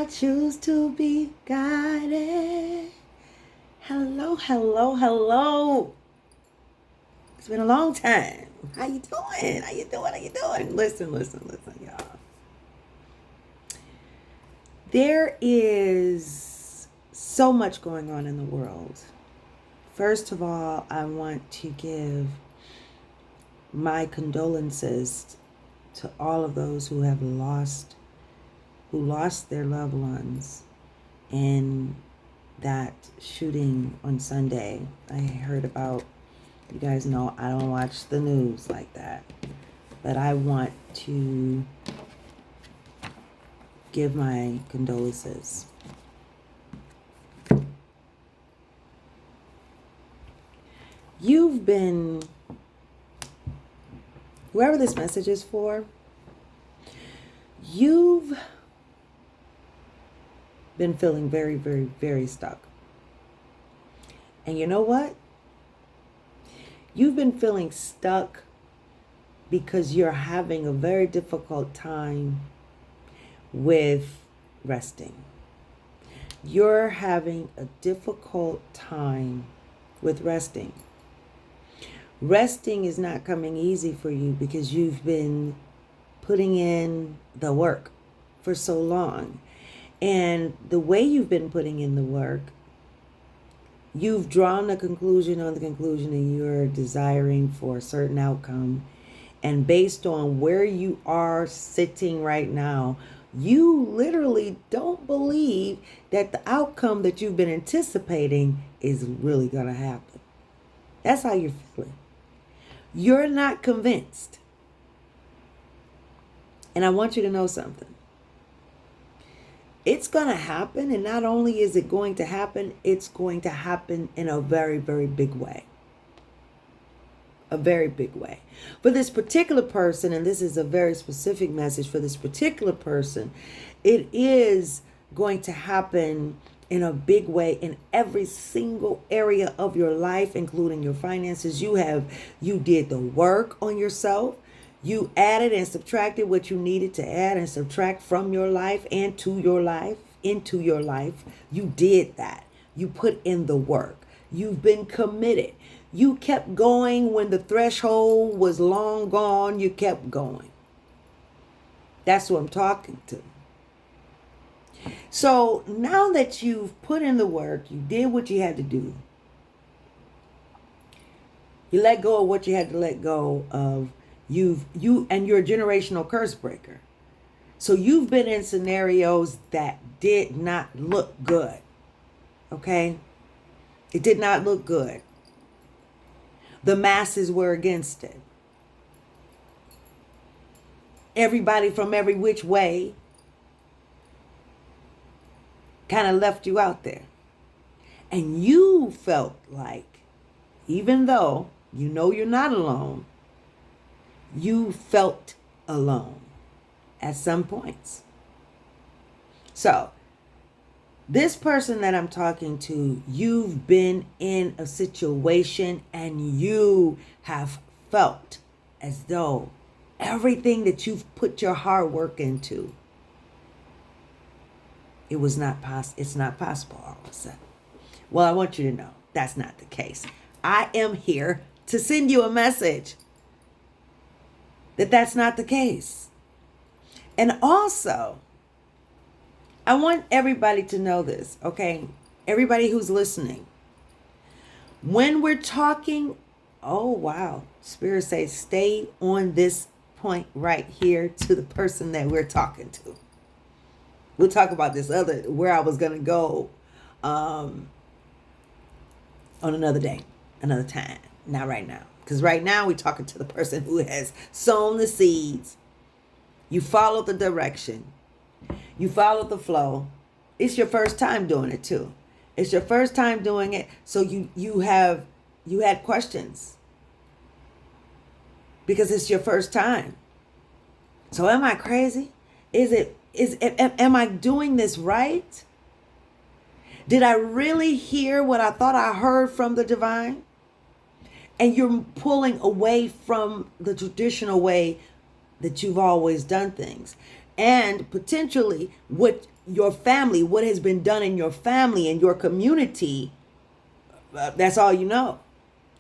choose to be guided. Hello, hello, hello. It's been a long time. How you doing? How you doing? How you doing? Listen, y'all. There is so much going on in the world. First of all, I want to give my condolences to all of those who lost their loved ones in that shooting on Sunday. I heard about, you guys know I don't watch the news like that, but I want to give my condolences. You've been, whoever this message is for, you've been feeling very, very, very stuck. And you know what? You've been feeling stuck because you're having a very difficult time with resting. You're having a difficult time with resting. Resting is not coming easy for you because you've been putting in the work for so long. And the way you've been putting in the work, you've drawn a conclusion on the conclusion and you're desiring for a certain outcome. And based on where you are sitting right now, you literally don't believe that the outcome that you've been anticipating is really going to happen. That's how you're feeling. You're not convinced. And I want you to know something. It's going to happen, and not only is it going to happen, it's going to happen in a very, very big way. A very big way. For this particular person, and this is a very specific message for this particular person, it is going to happen in a big way in every single area of your life, including your finances. You did the work on yourself. You added and subtracted what you needed to add and subtract from your life and to your life, into your life. You did that. You put in the work. You've been committed. You kept going when the threshold was long gone. You kept going. That's who I'm talking to. So now that you've put in the work, you did what you had to do. You let go of what you had to let go of. You're a generational curse breaker. So you've been in scenarios that did not look good. Okay? It did not look good. The masses were against it. Everybody from every which way kind of left you out there. And you felt like, even though you know you're not alone, you felt alone at some points. So, this person that I'm talking to, you've been in a situation and you have felt as though everything that you've put your hard work into, it's not possible all of a sudden. Well, I want you to know that's not the case. I am here to send you a message that that's not the case. And also, I want everybody to know this, okay? Everybody who's listening. When we're talking, oh wow, Spirit says stay on this point right here to the person that we're talking to. We'll talk about this where I was going to go on another day, another time, not right now. Because right now we're talking to the person who has sown the seeds. You followed the direction. You followed the flow. It's your first time doing it too. It's your first time doing it. So you had questions. Because it's your first time. So am I crazy? Am I doing this right? Did I really hear what I thought I heard from the divine? And you're pulling away from the traditional way that you've always done things. and potentially what your family, what has been done in your family and your community, that's all you know,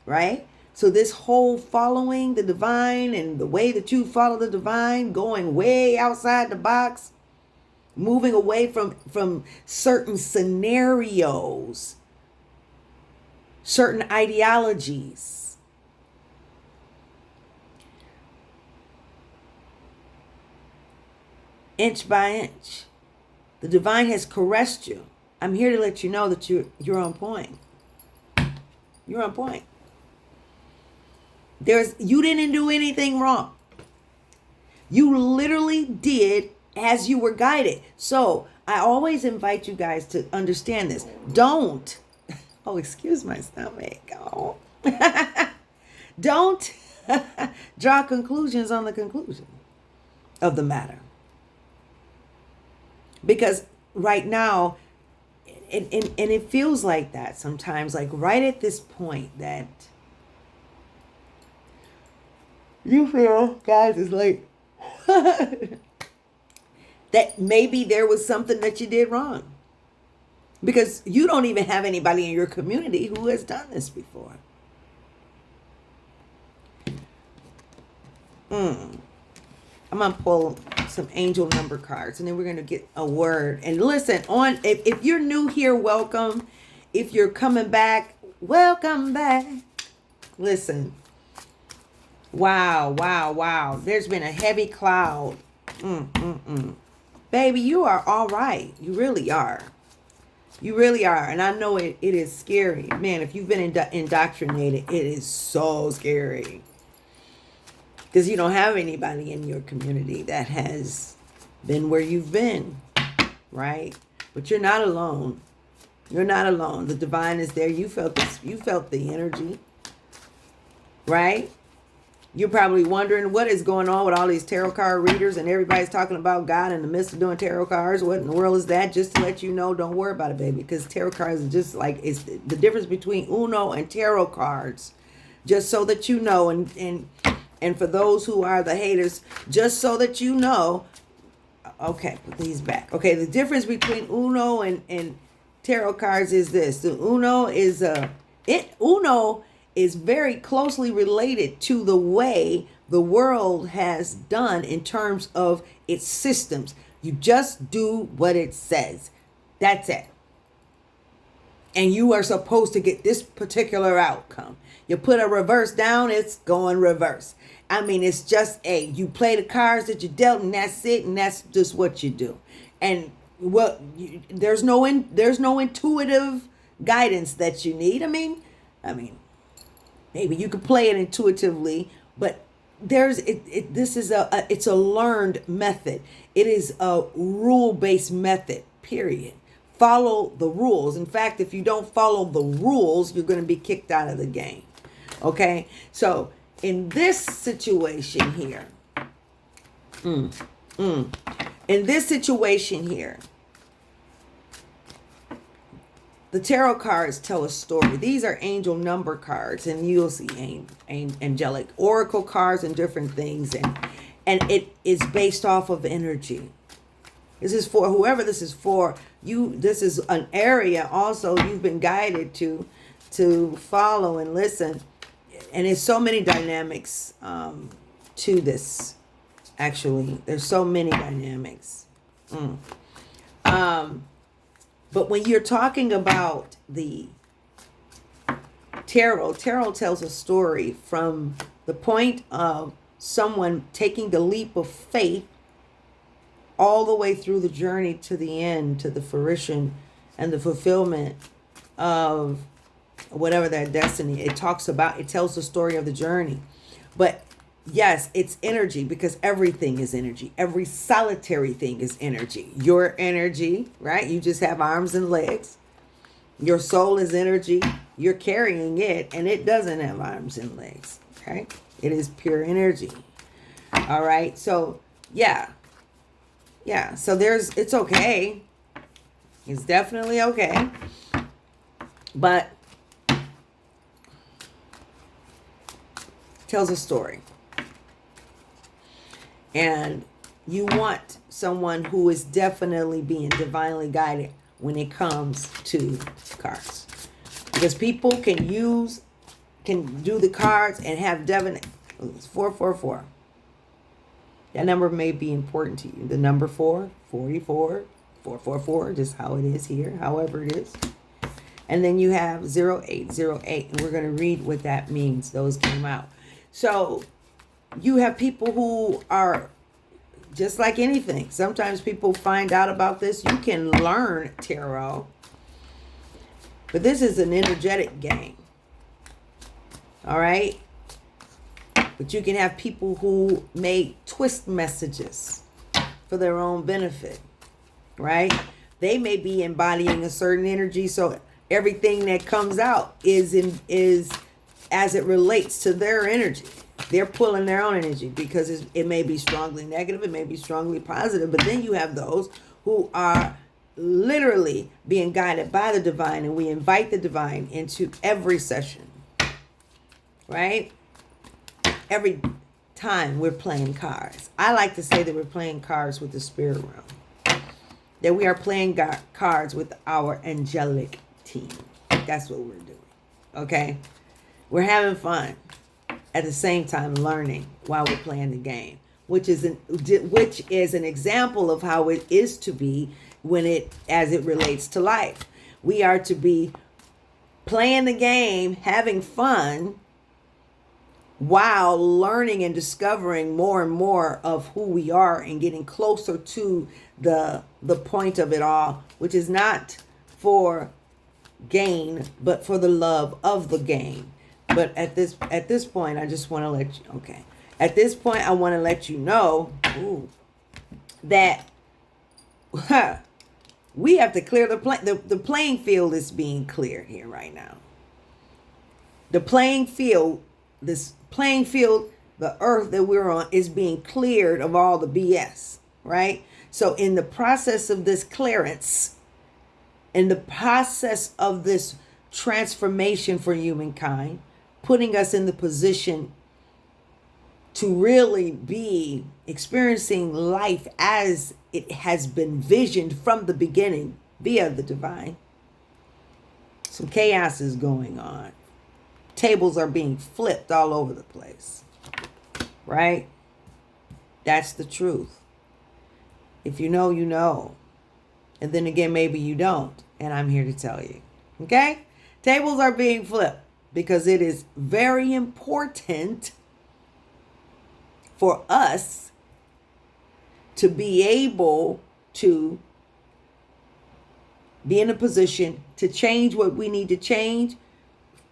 right? So this whole following the divine and the way that you follow the divine, going way outside the box, moving away from certain scenarios, certain ideologies. Inch by inch, the divine has caressed you. I'm here to let you know that you're on point. You're on point. You didn't do anything wrong. You literally did as you were guided. So I always invite you guys to understand this. Don't, oh, excuse my stomach. Oh. Don't draw conclusions on the conclusion of the matter. Because right now, and it feels like that sometimes, like right at this point that you feel, guys, it's like that maybe there was something that you did wrong. Because you don't even have anybody in your community who has done this before. I'm going to pull some angel number cards and then we're going to get a word. And listen, if you're new here, welcome. If you're coming back, welcome back. Listen. Wow. There's been a heavy cloud. Baby, you are all right. You really are. You really are. And I know it is scary. Man, if you've been indoctrinated, it is so scary. Because you don't have anybody in your community that has been where you've been, right? But you're not alone. You're not alone. The divine is there. You felt this. You felt the energy, right? You're probably wondering what is going on with all these tarot card readers and everybody's talking about God in the midst of doing tarot cards. What in the world is that? Just to let you know, don't worry about it, baby. Because tarot cards are just like, it's the difference between Uno and tarot cards. Just so that you know, and for those who are the haters, just so that you know, okay, put these back. Okay, the difference between Uno and tarot cards is this. The Uno is very closely related to the way the world has done in terms of its systems. You just do what it says. That's it. And you are supposed to get this particular outcome. You put a reverse down, it's going reverse. I mean, it's just you play the cards that you dealt, and that's it, and that's just what you do. And there's no intuitive guidance that you need. I mean, maybe you could play it intuitively, but it's a learned method. It is a rule-based method, period. Follow the rules. In fact, if you don't follow the rules, you're going to be kicked out of the game. Okay? So, in this situation here, in this situation here, the tarot cards tell a story. These are angel number cards, and you'll see angelic oracle cards and different things, and it is based off of energy. This is for whoever this is for. This is an area also you've been guided to follow and listen. And there's so many dynamics to this. Actually, there's so many dynamics. But when you're talking about the tarot tells a story from the point of someone taking the leap of faith all the way through the journey to the end, to the fruition and the fulfillment of whatever their destiny. It tells the story of the journey. But yes, it's energy, because everything is energy. Every solitary thing is energy. Your energy, right? You just have arms and legs. Your soul is energy. You're carrying it, and it doesn't have arms and legs. Okay? It is pure energy. All right? So, yeah. So it's okay. It's definitely okay. But tells a story. And you want someone who is definitely being divinely guided when it comes to cards. Because people can do the cards and have Devin. It's 444. That number may be important to you. The number 4, 44, 444, just how it is here, however it is. And then you have 0808, and we're going to read what that means. Those came out. So you have people who are just like anything. Sometimes people find out about this. You can learn tarot. But this is an energetic game. All right? But you can have people who may twist messages for their own benefit. Right? They may be embodying a certain energy, so everything that comes out is as it relates to their energy. They're pulling their own energy because it may be strongly negative, it may be strongly positive. But then you have those who are literally being guided by the divine, and we invite the divine into every session, right? Every time we're playing cards. I like to say that we're playing cards with the spirit realm, that we are playing cards with our angelic team. That's what we're doing. Okay? We're having fun at the same time learning while we're playing the game, which is an example of how it is to be as it relates to life. We are to be playing the game, having fun, while learning and discovering more and more of who we are and getting closer to the point of it all, which is not for gain, but for the love of the game. But at this point, I just want to let you, okay. At this point, I want to let you know that we have to clear the playing field is being cleared here right now. The playing field, the earth that we're on is being cleared of all the BS, right? So in the process of this clearance, in the process of this transformation for humankind, putting us in the position to really be experiencing life as it has been visioned from the beginning via the divine. Some chaos is going on. Tables are being flipped all over the place. Right? That's the truth. If you know, you know. And then again, maybe you don't. And I'm here to tell you. Okay? Tables are being flipped because it is very important for us to be able to be in a position to change what we need to change,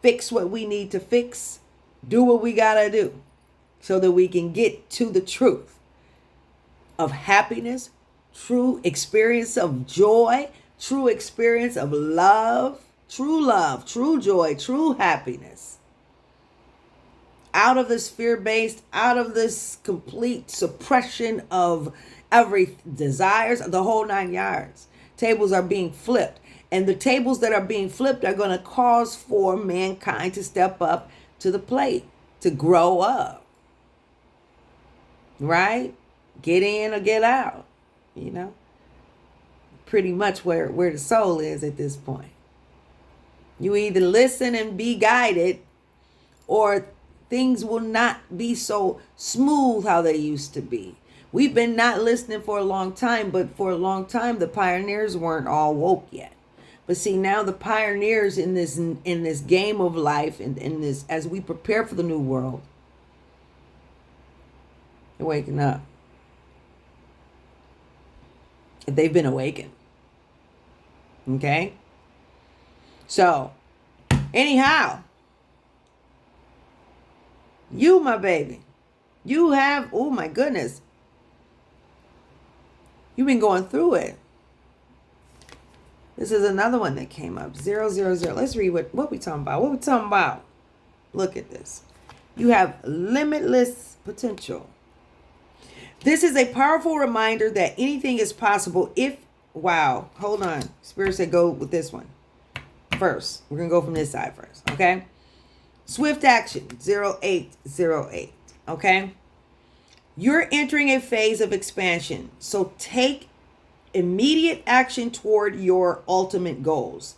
fix what we need to fix, do what we gotta do so that we can get to the truth of happiness, true experience of joy, true experience of love, true joy, true happiness. Out of this fear-based, out of this complete suppression of every desires, the whole 9 yards. Tables are being flipped. And the tables that are being flipped are going to cause for mankind to step up to the plate, to grow up. Right? Get in or get out. You know? Pretty much where the soul is at this point. You either listen and be guided, or things will not be so smooth how they used to be. We've been not listening for a long time, but for a long time, the pioneers weren't all woke yet. But see, now the pioneers in this game of life, and in this, as we prepare for the new world, they're waking up. They've been awakened. Okay? So, anyhow, you, my baby, you have, oh my goodness, you've been going through it. This is another one that came up, 000. Let's read what we talking about. What we talking about? Look at this. You have limitless potential. This is a powerful reminder that anything is possible if, wow, hold on. Spirit said go with this one first. We're going to go from this side first, okay? Swift action, 0808, okay? You're entering a phase of expansion. So take immediate action toward your ultimate goals.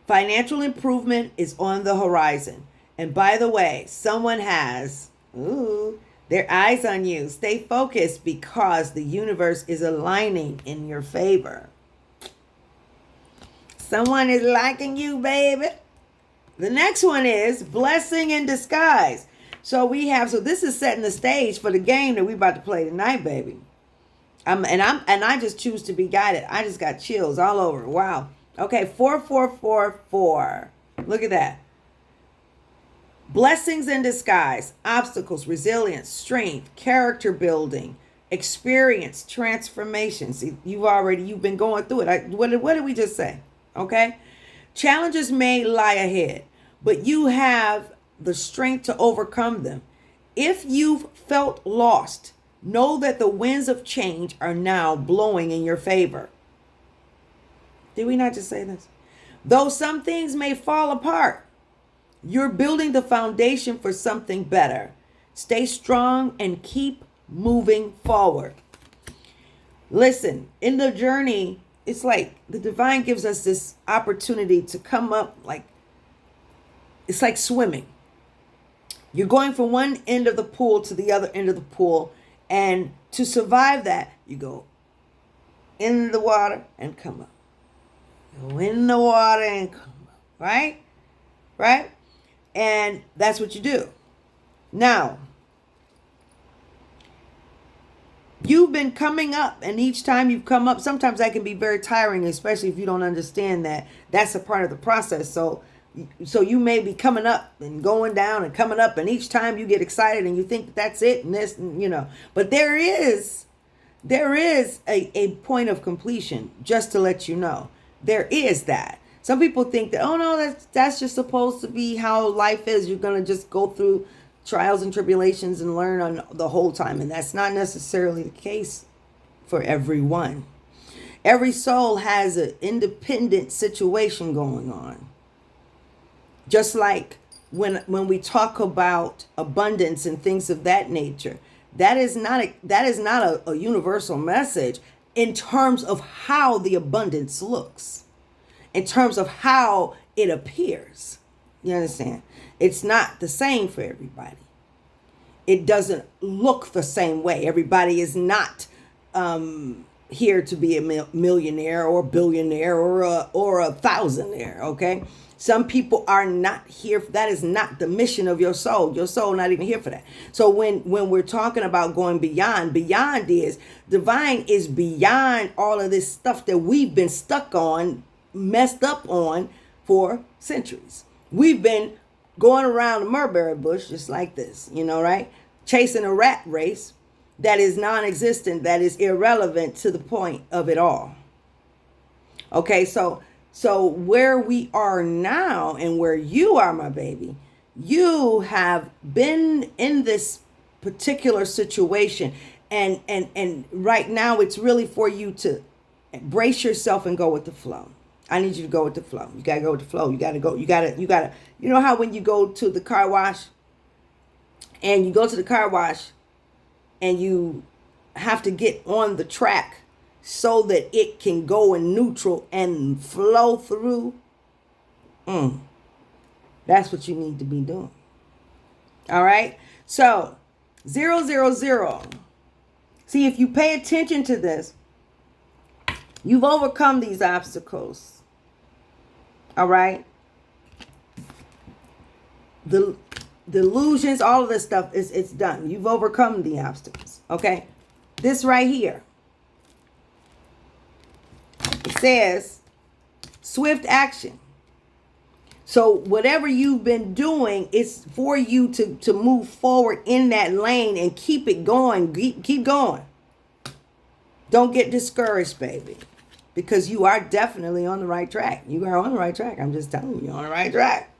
Financial improvement is on the horizon. And by the way, someone has their eyes on you. Stay focused because the universe is aligning in your favor. Someone is liking you, baby. The next one is blessing in disguise. So this is setting the stage for the game that we about to play tonight, baby. I just choose to be guided. I just got chills all over. Wow. Okay, 4444. Look at that. Blessings in disguise, obstacles, resilience, strength, character building, experience, transformation. See, you've been going through it. What did we just say? Okay. Challenges may lie ahead, but you have the strength to overcome them. If you've felt lost, know that the winds of change are now blowing in your favor. Did we not just say this? Though some things may fall apart, you're building the foundation for something better. Stay strong and keep moving forward. Listen, in the journey, it's like the divine gives us this opportunity to come up it's like swimming. You're going from one end of the pool to the other end of the pool. And to survive that, you go in the water and come up. Go in the water and come up. Right? Right? And that's what you do. Now, you've been coming up, and each time you've come up, sometimes that can be very tiring, especially if you don't understand that that's a part of the process. So you may be coming up and going down and coming up, and each time you get excited and you think that's it and this, but there is a point of completion, just to let you know. There is that. Some people think that, oh no, that's just supposed to be how life is. You're going to just go through trials and tribulations and learn on the whole time. And that's not necessarily the case for everyone. Every soul has an independent situation going on. Just like when we talk about abundance and things of that nature, that is not a universal message in terms of how the abundance looks, in terms of how it appears. You understand? It's not the same for everybody. It doesn't look the same way. Everybody is not here to be a millionaire or billionaire or a thousandaire. Okay. Some people are not here. That is not the mission of your soul. Your soul not even here for that. So when we're talking about going beyond is divine is beyond all of this stuff that we've been stuck on, messed up on for centuries. We've been going around the mulberry bush just like this, right? Chasing a rat race that is non-existent, that is irrelevant to the point of it all. Okay, so where we are now and where you are, my baby, you have been in this particular situation. And right now it's really for you to brace yourself and go with the flow. I need you to go with the flow. You got to go with the flow. You got to, you know how when you go to the car wash and you have to get on the track so that it can go in neutral and flow through. That's what you need to be doing. All right. So 000. See, if you pay attention to this, you've overcome these obstacles. All right. The illusions, all of this stuff it's done. You've overcome the obstacles. Okay. This right here. It says swift action. So whatever you've been doing, it's for you to move forward in that lane and keep it going. Keep going. Don't get discouraged, baby, because you are definitely on the right track. You are on the right track. I'm just telling you, you're on the right track.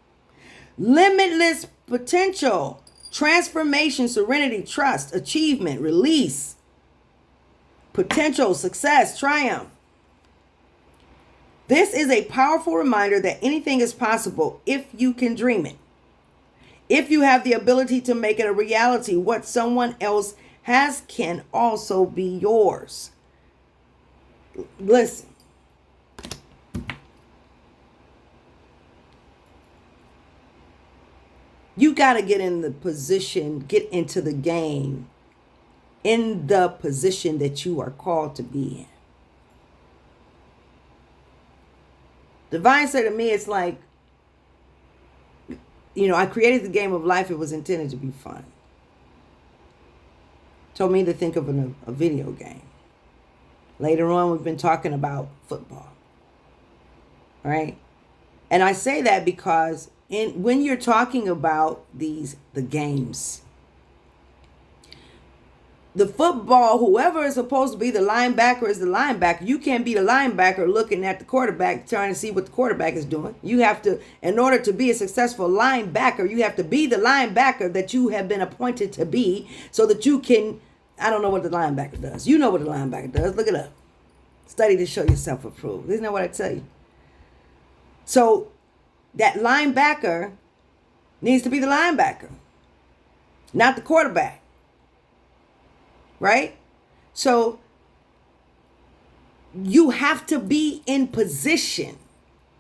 Limitless potential, transformation, serenity, trust, achievement, release, potential, success, triumph. This is a powerful reminder that anything is possible if you can dream it. If you have the ability to make it a reality, what someone else can also be yours. Listen. You got to get in the position, get into the game in the position that you are called to be in. Divine said to me, it's like, I created the game of life. It was intended to be fun. Told me to think of a video game. Later on, we've been talking about football. Right? And I say that because when you're talking about the games, the football, whoever is supposed to be the linebacker is the linebacker. You can't be the linebacker looking at the quarterback trying to see what the quarterback is doing. You have to, in order to be a successful linebacker, you have to be the linebacker that you have been appointed to be so that you can, I don't know what the linebacker does. You know what the linebacker does. Look it up. Study to show yourself approved. Isn't that what I tell you? So that linebacker needs to be the linebacker, not the quarterback. Right? So you have to be in position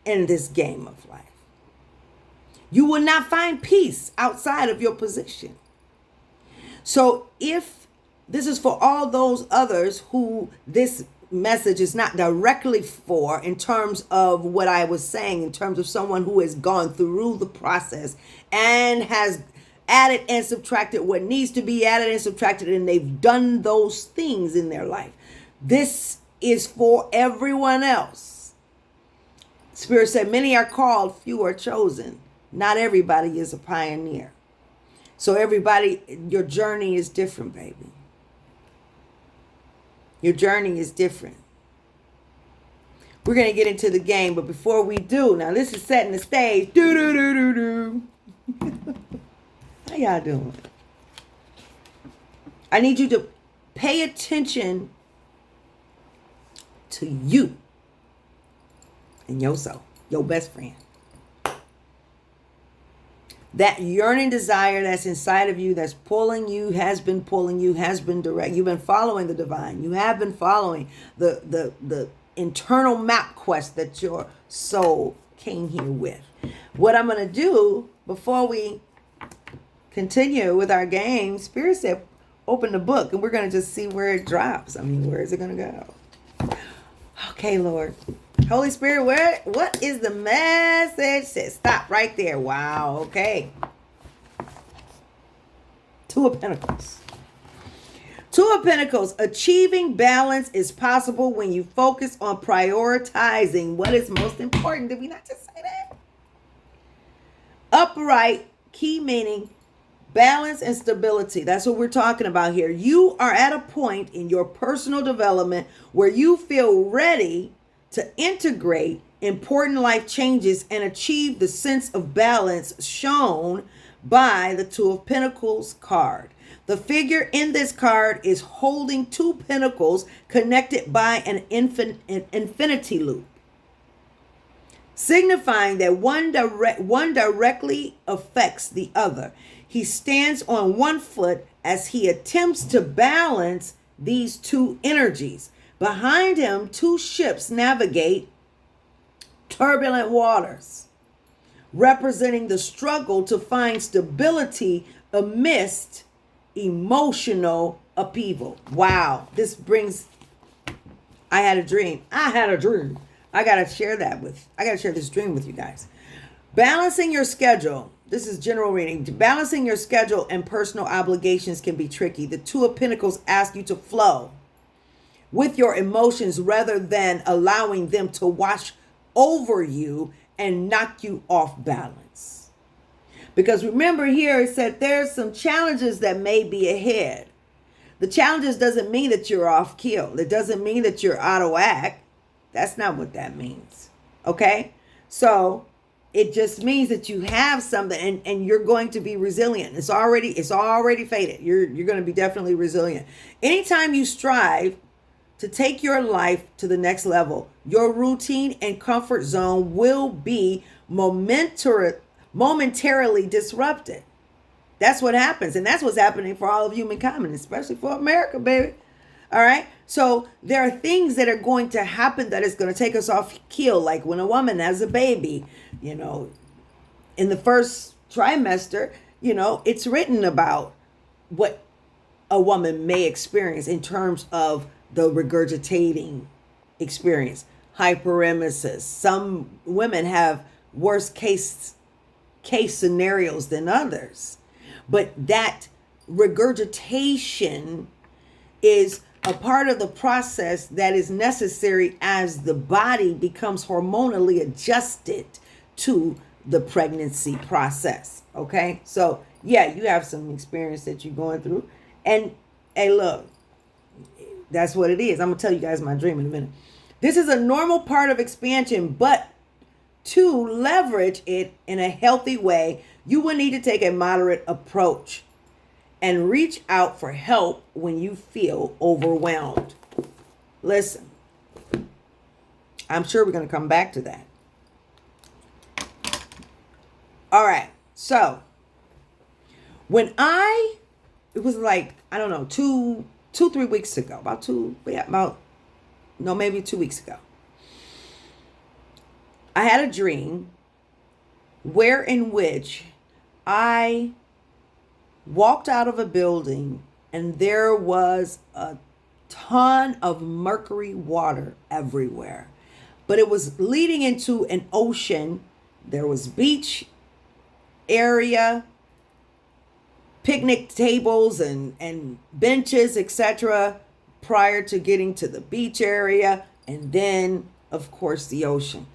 in this game of life. You will not find peace outside of your position. So if this is for all those others who this message is not directly for, in terms of what I was saying, in terms of someone who has gone through the process and has added and subtracted what needs to be added and subtracted, and they've done those things in their life. This is for everyone else. Spirit said, many are called, few are chosen. Not everybody is a pioneer. So everybody, your journey is different, baby. Your journey is different. We're going to get into the game, but before we do, now this is setting the stage. How y'all doing? I need you to pay attention to you and yourself, your best friend. That yearning desire that's inside of you, that's pulling you, has been direct. You've been following the divine. You have been following the internal map quest that your soul came here with. What I'm going to do before we continue with our game, Spirit said, open the book, and we're going to just see where it drops. I mean, where is it going to go? Okay, Lord. Holy Spirit, what is the message? Said stop right there. Wow, okay. Two of Pentacles. Two of Pentacles. Achieving balance is possible when you focus on prioritizing what is most important. Did we not just say that? Upright, key meaning balance and stability. That's what we're talking about here. You are at a point in your personal development where you feel ready to integrate important life changes and achieve the sense of balance shown by the Two of Pentacles card. The figure in this card is holding two pentacles connected by an infinity loop, signifying that one directly affects the other. He stands on one foot as he attempts to balance these two energies. Behind him, two ships navigate turbulent waters, representing the struggle to find stability amidst emotional upheaval. Wow, this brings, I had a dream. I got to share this dream with you guys. Balancing your schedule. This is general reading. Balancing your schedule and personal obligations can be tricky. The Two of Pentacles ask you to flow with your emotions rather than allowing them to wash over you and knock you off balance. Because remember here, it said there's some challenges that may be ahead. The challenges doesn't mean that you're off keel. It doesn't mean that you're out of whack. That's not what that means. Okay? So it just means that you have something and you're going to be resilient. It's already faded. You're going to be definitely resilient. Anytime you strive to take your life to the next level, your routine and comfort zone will be momentarily disrupted. That's what happens. And that's what's happening for all of humankind, especially for America, baby. All right. So there are things that are going to happen that is going to take us off keel. Like when a woman has a baby, you know, in the first trimester, you know, it's written about what a woman may experience in terms of the regurgitating experience, hyperemesis. Some women have worse case scenarios than others, but that regurgitation is a part of the process that is necessary as the body becomes hormonally adjusted to the pregnancy process. Okay, so yeah, you have some experience that you're going through, and hey, look, that's what it is. I'm gonna tell you guys my dream in a minute. This is a normal part of expansion, but to leverage it in a healthy way, you will need to take a moderate approach and reach out for help when you feel overwhelmed. Listen, I'm sure we're going to come back to that. All right. So when it was like, I don't know, 3 weeks ago, maybe 2 weeks ago, I had a dream in which I walked out of a building and there was a ton of mercury water everywhere, but it was leading into an ocean. There was beach area, picnic tables and benches, etc., prior to getting to the beach area, and then of course the ocean.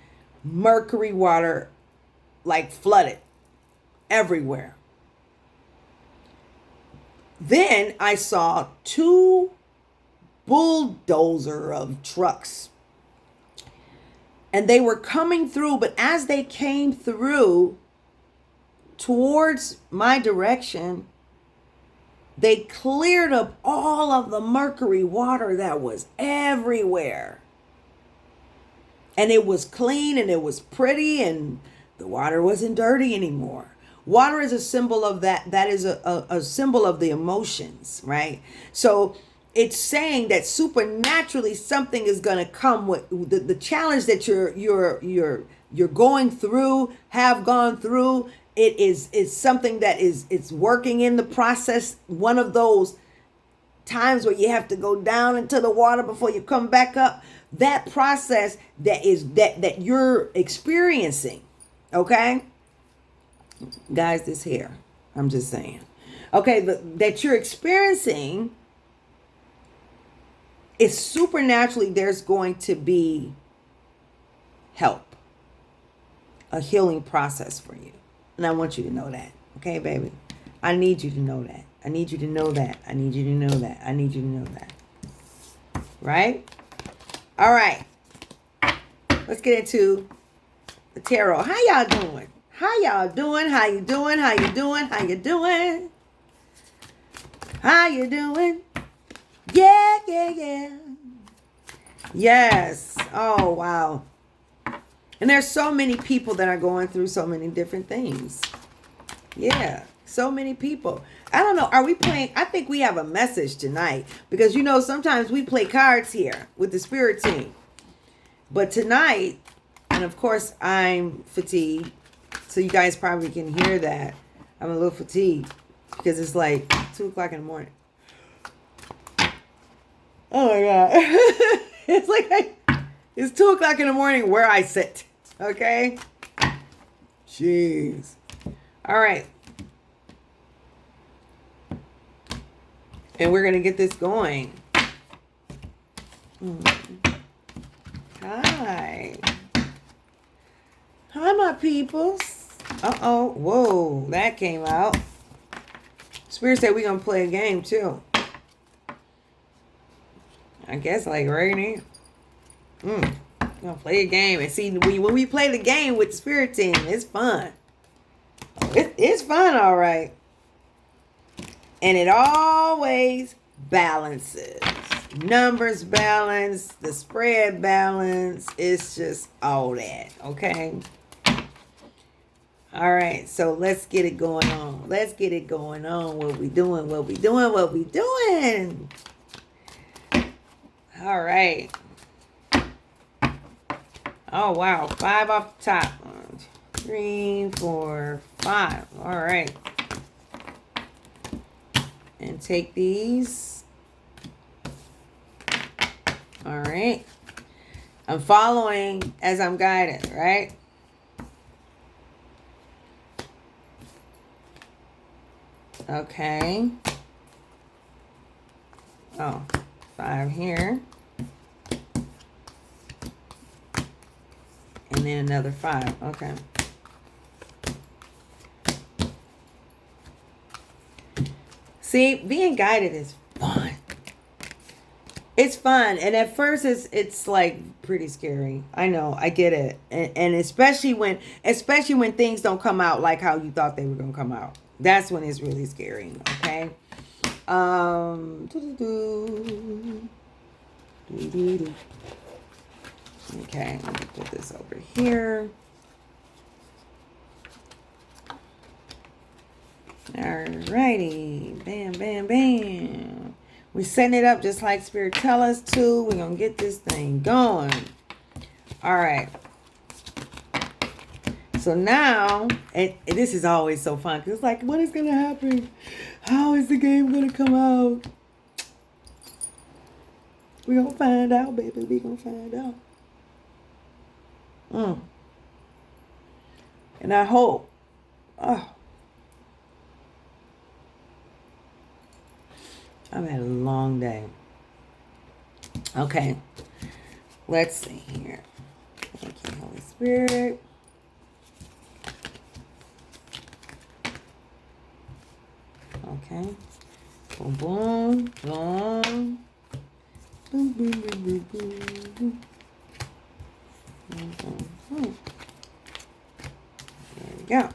Mercury water like flooded everywhere. Then I saw 2 bulldozer of trucks, and they were coming through, but as they came through towards my direction, they cleared up all of the mercury water that was everywhere. And it was clean and it was pretty and the water wasn't dirty anymore. Water is a symbol of that. That is a symbol of the emotions, right? So it's saying that supernaturally something is going to come with the challenge that you're going through, have gone through. It's something that it's working in the process. One of those times where you have to go down into the water before you come back up. That process that you're experiencing, okay? Guys, this here, I'm just saying. Okay, that you're experiencing is supernaturally, there's going to be help, a healing process for you. And I want you to know that. Okay, baby? I need you to know that. I need you to know that. I need you to know that. I need you to know that. Right? All right. Let's get into the tarot. How y'all doing? How y'all doing? How you doing? How you doing? How you doing? How you doing? Yeah, yeah, yeah. Yes. Oh, wow. And there's so many people that are going through so many different things. Yeah. So many people. I don't know. Are we playing? I think we have a message tonight. Because, sometimes we play cards here with the spirit team. But tonight, and of course, I'm fatigued. So you guys probably can hear that. I'm a little fatigued. Because it's like 2 o'clock in the morning. Oh my God. It's like, it's 2 o'clock in the morning where I sit. Okay? Jeez. All right. And we're going to get this going. Hi. Hi, my peoples. Uh-oh. Whoa. That came out. Spirit said we're going to play a game, too. I guess like right now. We're going to play a game. And see, when we play the game with the spirit team, it's fun. It's fun, all right. And it always balances. Numbers balance, the spread balance. It's just all that, okay? All right, so let's get it going on. Let's get it going on. What we doing? What we doing? What we doing? All right. Oh, wow. 5 off the top. 1, 2, 3, 4, 5. All right. And take these. All right. I'm following as I'm guided, right? Okay. Oh, 5 here. And then another 5. Okay. See, being guided is fun. It's fun. And at first it's like pretty scary. I know, I get it. And especially when things don't come out like how you thought they were gonna come out. That's when it's really scary. Okay. Okay, let me put this over here. Alrighty. Bam, bam, bam. We're setting it up just like Spirit tell us to. We're going to get this thing going. All right. So now, and this is always so fun because it's like, what is going to happen? How is the game going to come out? We're going to find out, baby. We're going to find out. And I hope, I've had a long day. Okay. Let's see here. Thank you, Holy Spirit. Okay. Boom, boom, boom. Boom, boom, boom, boom, boom. Boom, boom, boom. There we go.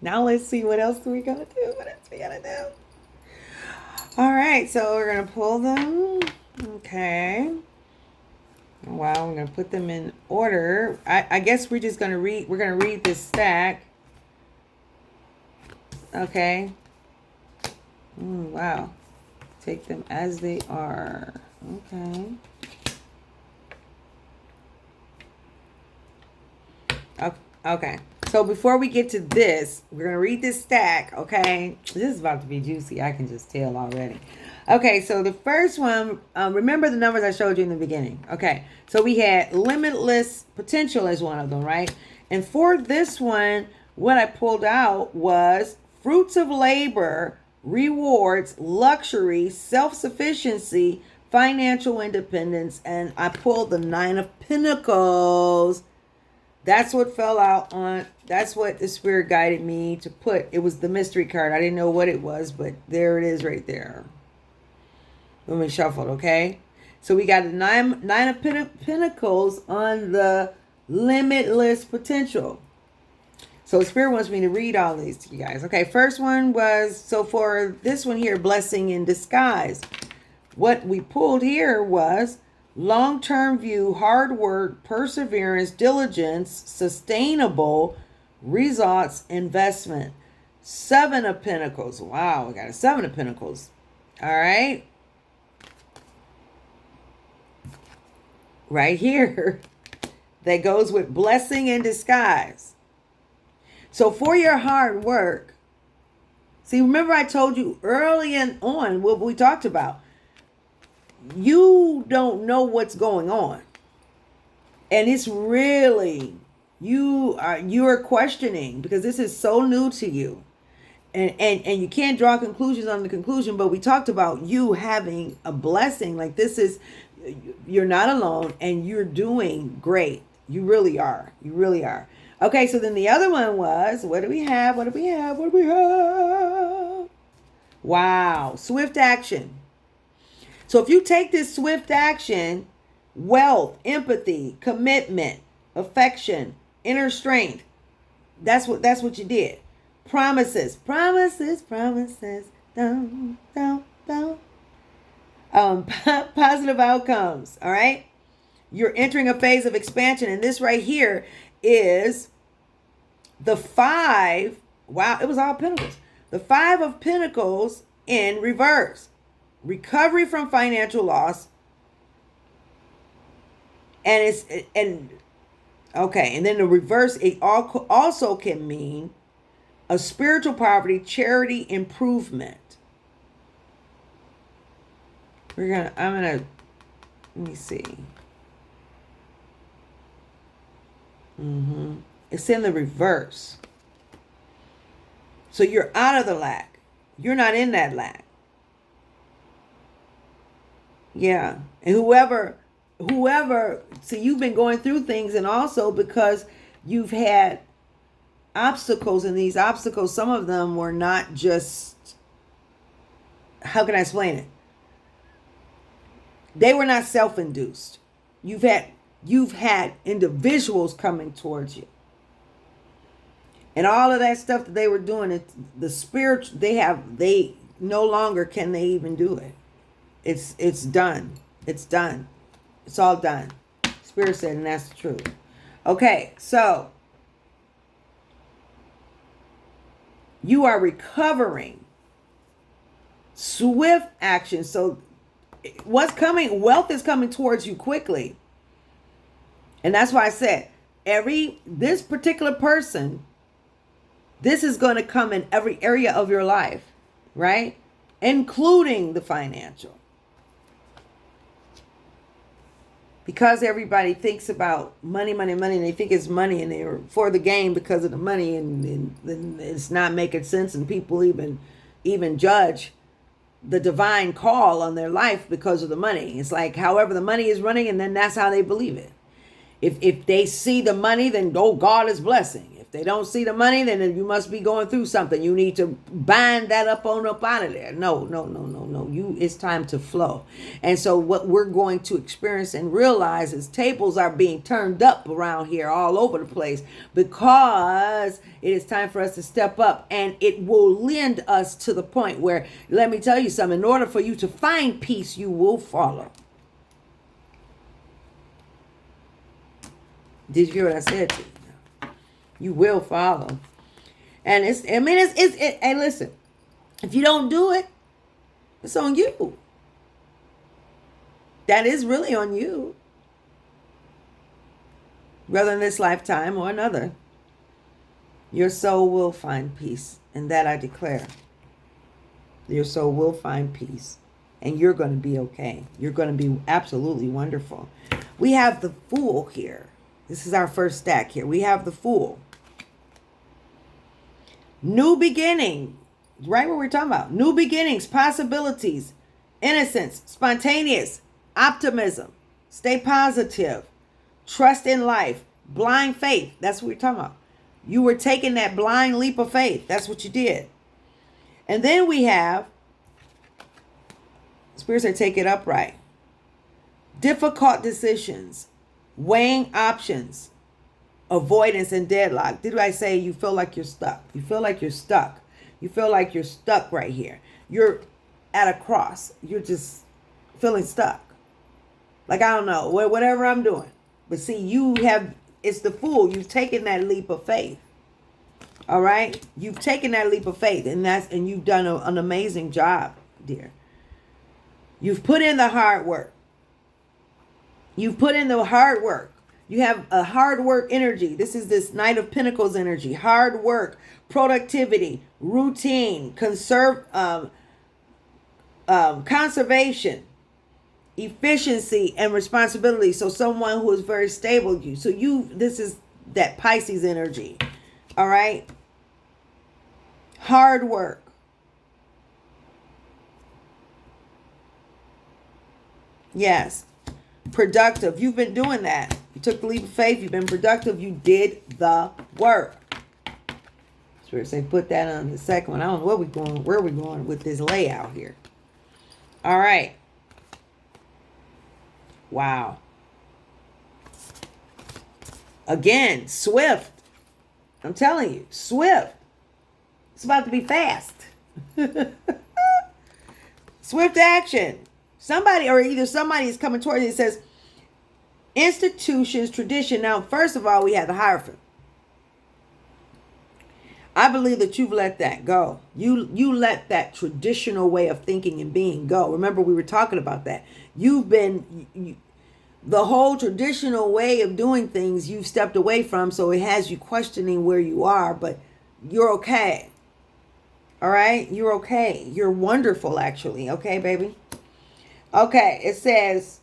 Now let's see what else we gotta do. What else we gotta do? All right, so we're gonna pull them. Okay. Wow, we're gonna put them in order. I guess we're just gonna read. We're gonna read this stack. Okay. Wow. Take them as they are. Okay. Okay. So before we get to this, we're going to read this stack, okay? This is about to be juicy. I can just tell already. Okay, so the first one, remember the numbers I showed you in the beginning. Okay, so we had limitless potential as one of them, right? And for this one, what I pulled out was fruits of labor, rewards, luxury, self-sufficiency, financial independence, and I pulled the 9 of Pentacles. That's what fell out on, that's what the Spirit guided me to put. It was the mystery card. I didn't know what it was, but there it is right there. Let me shuffle, okay? So we got the nine of Pentacles on the limitless potential. So Spirit wants me to read all these to you guys. Okay, first one was, so for this one here, blessing in disguise. What we pulled here was long-term view, hard work, perseverance, diligence, sustainable results, investment. 7 of Pentacles. Wow, we got a 7 of Pentacles. All right. Right here. That goes with blessing in disguise. So for your hard work, see, remember I told you early on what we talked about. You don't know what's going on. And it's really, you are questioning because this is so new to you. And you can't draw conclusions on the conclusion, but we talked about you having a blessing. Like this is, you're not alone and you're doing great. You really are. You really are. Okay, so then the other one was, what do we have? What do we have? What do we have? Wow, swift action. So if you take this swift action, wealth, empathy, commitment, affection, inner strength, that's what you did. Promises. Don't. Positive outcomes. All right. You're entering a phase of expansion. And this right here is the 5. Wow, it was all pentacles. The 5 of Pentacles in reverse. Recovery from financial loss. And and then the reverse, it also can mean a spiritual poverty, charity, improvement. Let me see. It's in the reverse. So you're out of the lack. You're not in that lack. Yeah. And whoever, see, you've been going through things, and also because you've had obstacles, and these obstacles, some of them were not just, how can I explain it? They were not self-induced. You've had individuals coming towards you. And all of that stuff that they were doing, the spirit, they no longer can they even do it. It's done. It's done. It's all done. Spirit said, and that's the truth. Okay, so you are recovering. Swift action. So what's coming? Wealth is coming towards you quickly. And that's why I said, this particular person, this is going to come in every area of your life, right? Including the financial. Because everybody thinks about money, and they think it's money, and they're for the game because of the money, and it's not making sense, and people even judge the divine call on their life because of the money. It's like however the money is running, and then that's how they believe it. If they see the money, then God is blessing. If they don't see the money, then you must be going through something. You need to bind that up out of there. No. It's time to flow. And so what we're going to experience and realize is tables are being turned up around here all over the place, because it is time for us to step up, and it will lend us to the point where, let me tell you something, in order for you to find peace, you will follow. Did you hear what I said to you? You will follow. And hey, listen, if you don't do it, it's on you. That is really on you. Whether in this lifetime or another, your soul will find peace. And that I declare. Your soul will find peace. And you're going to be okay. You're going to be absolutely wonderful. We have the Fool here. This is our first stack here. We have the Fool. New beginning. Right what we're talking about. New beginnings, possibilities, innocence, spontaneous, optimism. Stay positive. Trust in life. Blind faith. That's what we're talking about. You were taking that blind leap of faith. That's what you did. And then we have, Spirit said, take it upright. Difficult decisions. Weighing options, avoidance, and deadlock. Did I say you feel like you're stuck? You feel like you're stuck. You feel like you're stuck right here. You're at a cross. You're just feeling stuck. Like, I don't know, whatever I'm doing. But see, it's the Fool. You've taken that leap of faith. All right? You've taken that leap of faith, and you've done an amazing job, dear. You've put in the hard work. You've put in the hard work. You have a hard work energy. This is this Knight of Pentacles energy. Hard work, productivity, routine, conservation, efficiency, and responsibility. So someone who is very stable. This is that Pisces energy. All right. Hard work. Yes. Productive. You've been doing that. You took the leap of faith. You've been productive. You did the work. Spirit say put that on the second one. I don't know where we're going with this layout here. All right. Wow. Again, swift. I'm telling you, swift. It's about to be fast. Swift action. Somebody is coming towards you and says, Institutions, tradition. Now, first of all, we have the Hierophant. I believe that you've let that go. You let that traditional way of thinking and being go. Remember, we were talking about that. The whole traditional way of doing things you've stepped away from, so it has you questioning where you are, but you're okay. All right? You're okay. You're wonderful, actually. Okay, baby? Okay, it says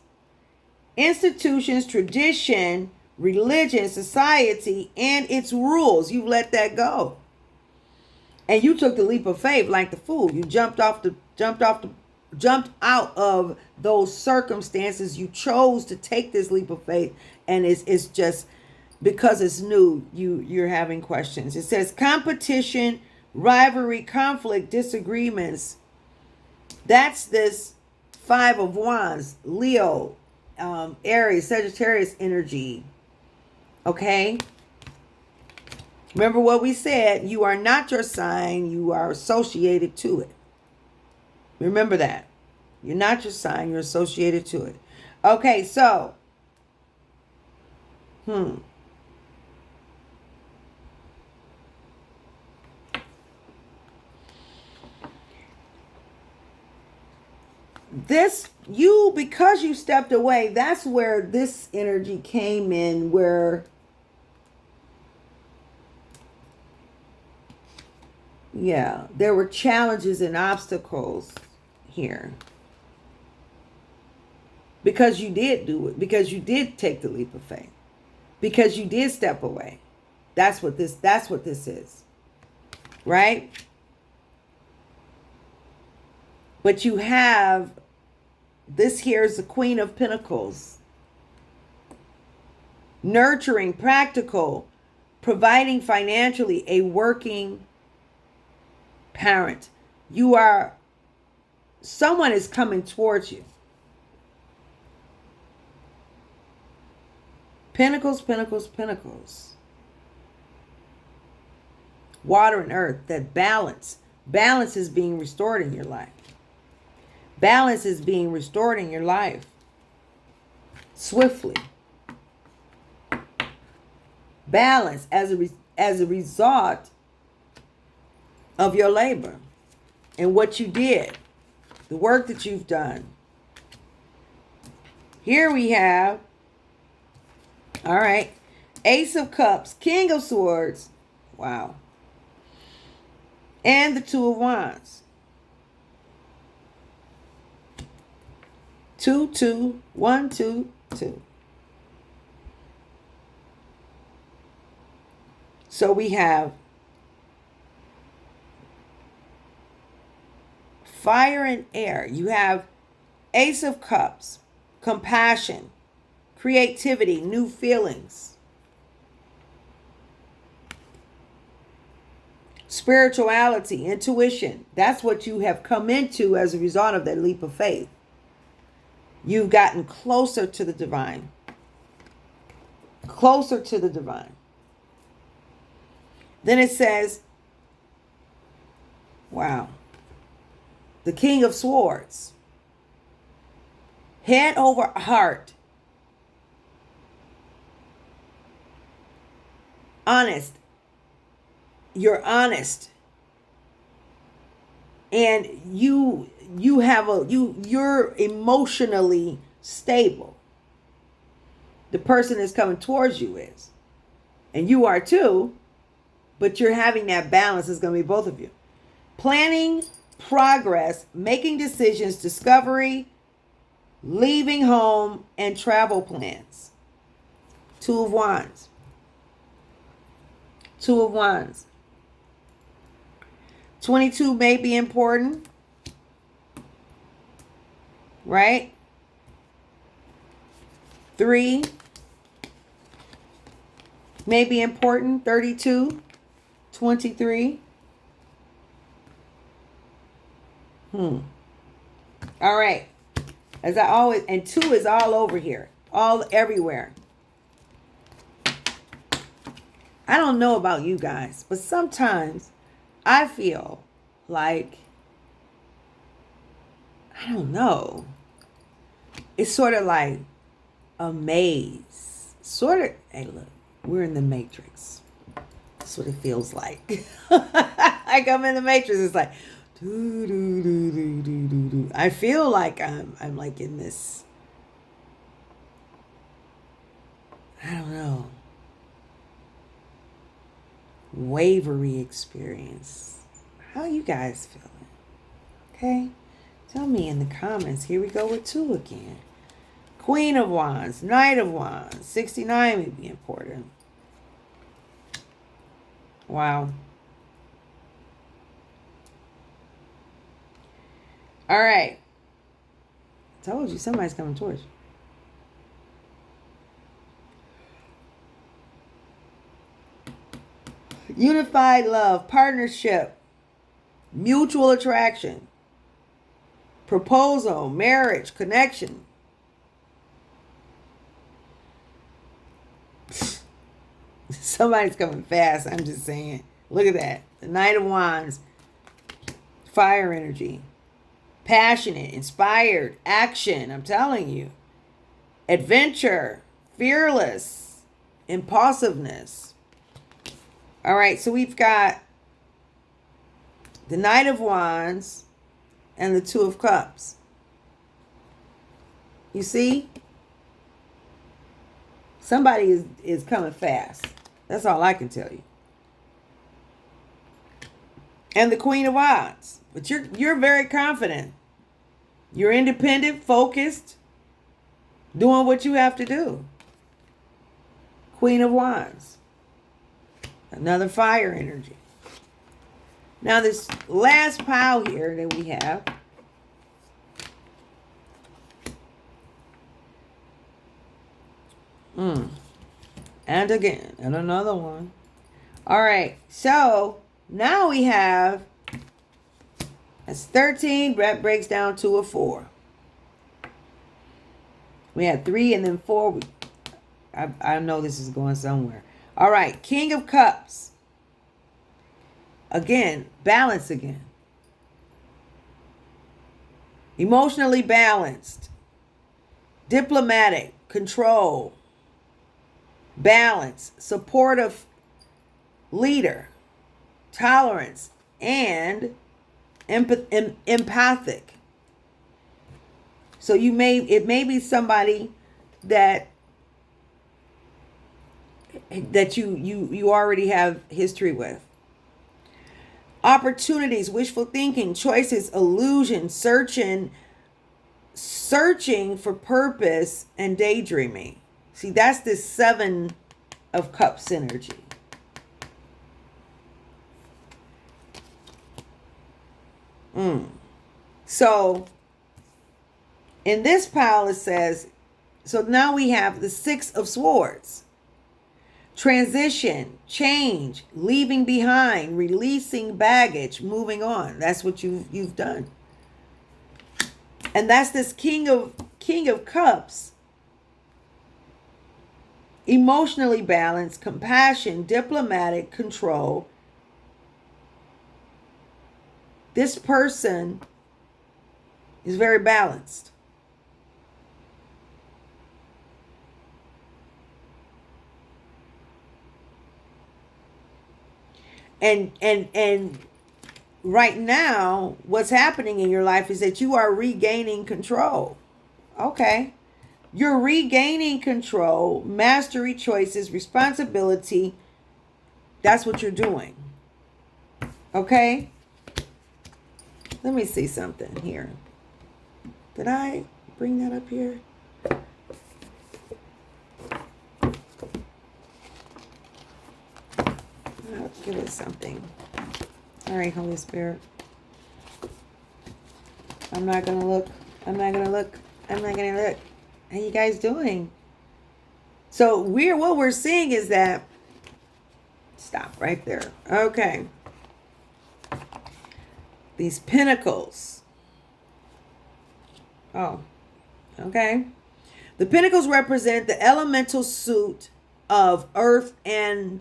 institutions, tradition, religion, society, and its rules. You've let that go. And you took the leap of faith like the fool. You jumped out of those circumstances. You chose to take this leap of faith, and it's just because it's new, you're having questions. It says competition, rivalry, conflict, disagreements. That's this 5 of Wands, Leo, Aries, Sagittarius energy. Okay? Remember what we said, you are not your sign, you are associated to it. Remember that. You're not your sign, you're associated to it. Okay, so, because you stepped away, that's where this energy came in, where there were challenges and obstacles here. Because you did do it. Because you did take the leap of faith. Because you did step away. That's what this is. Right? But you have, this here is the Queen of Pentacles. Nurturing, practical, providing financially, a working parent. Someone is coming towards you. Pentacles, pentacles, pentacles. Water and earth, that balance. Balance is being restored in your life. Balance is being restored in your life. Swiftly. Balance as a result of your labor and what you did, the work that you've done. Here we have, all right, Ace of Cups, King of Swords, wow, and the Two of Wands. 2, 2, 1, 2, 2. So we have fire and air. You have Ace of Cups, compassion, creativity, new feelings, spirituality, intuition. That's what you have come into as a result of that leap of faith. You've gotten closer to the divine. Closer to the divine. Then it says, wow, the King of Swords. Head over heart. Honest. You're honest. And you're emotionally stable. The person that's coming towards you is. And you are too. But you're having that balance. It's going to be both of you. Planning, progress, making decisions, discovery, leaving home, and travel plans. Two of Wands. Two of Wands. 22 may be important. Right? 3 may be important. 32. 23. All right. As I always, and 2 is all over here. All everywhere. I don't know about you guys, but sometimes I feel like, I don't know. It's sort of like a maze. Sort of, hey, look, we're in the Matrix. That's what it feels like. Like I'm in the Matrix. It's like, doo, doo, doo, doo, doo, doo, doo. I feel like I'm like in this, I don't know, wavery experience. How you guys feeling? Okay? Tell me in the comments. Here we go with 2 again. Queen of Wands, Knight of Wands, 69 may be important. Wow. All right. I told you somebody's coming towards you. Unified love, partnership, mutual attraction, proposal, marriage, connection. Somebody's coming fast. I'm just saying. Look at that. The Knight of Wands. Fire energy. Passionate, inspired, action. I'm telling you. Adventure. Fearless. Impulsiveness. All right. So we've got the Knight of Wands and the 2 of Cups. You see? Somebody is coming fast. That's all I can tell you. And the Queen of Wands. But you're very confident. You're independent, focused, doing what you have to do. Queen of Wands. Another fire energy. Now this last pile here that we have. And again, and another one. All right, so now we have, that's 13, that breaks down to a 4. We had 3 and then 4. I know this is going somewhere. All right, King of Cups. Again, balance again. Emotionally balanced. Diplomatic, control. Balance, supportive leader, tolerance, and empathic. So it may be somebody that you already have history with. Opportunities, wishful thinking, choices, illusion, searching for purpose, and daydreaming. See, that's this 7 of Cups energy. So, in this pile it says, so now we have the 6 of Swords. Transition, change, leaving behind, releasing baggage, moving on. That's what you've done. And that's this King of Cups. Emotionally balanced, compassion, diplomatic, control. This person is very balanced. And right now, what's happening in your life is that you are regaining control. Okay. You're regaining control, mastery, choices, responsibility. That's what you're doing. Okay? Let me see something here. Did I bring that up here? I'll give it something. All right, Holy Spirit. I'm not going to look. How you guys doing? So what we're seeing is that, stop right there. Okay. These pentacles. Oh, okay. The pentacles represent the elemental suit of earth and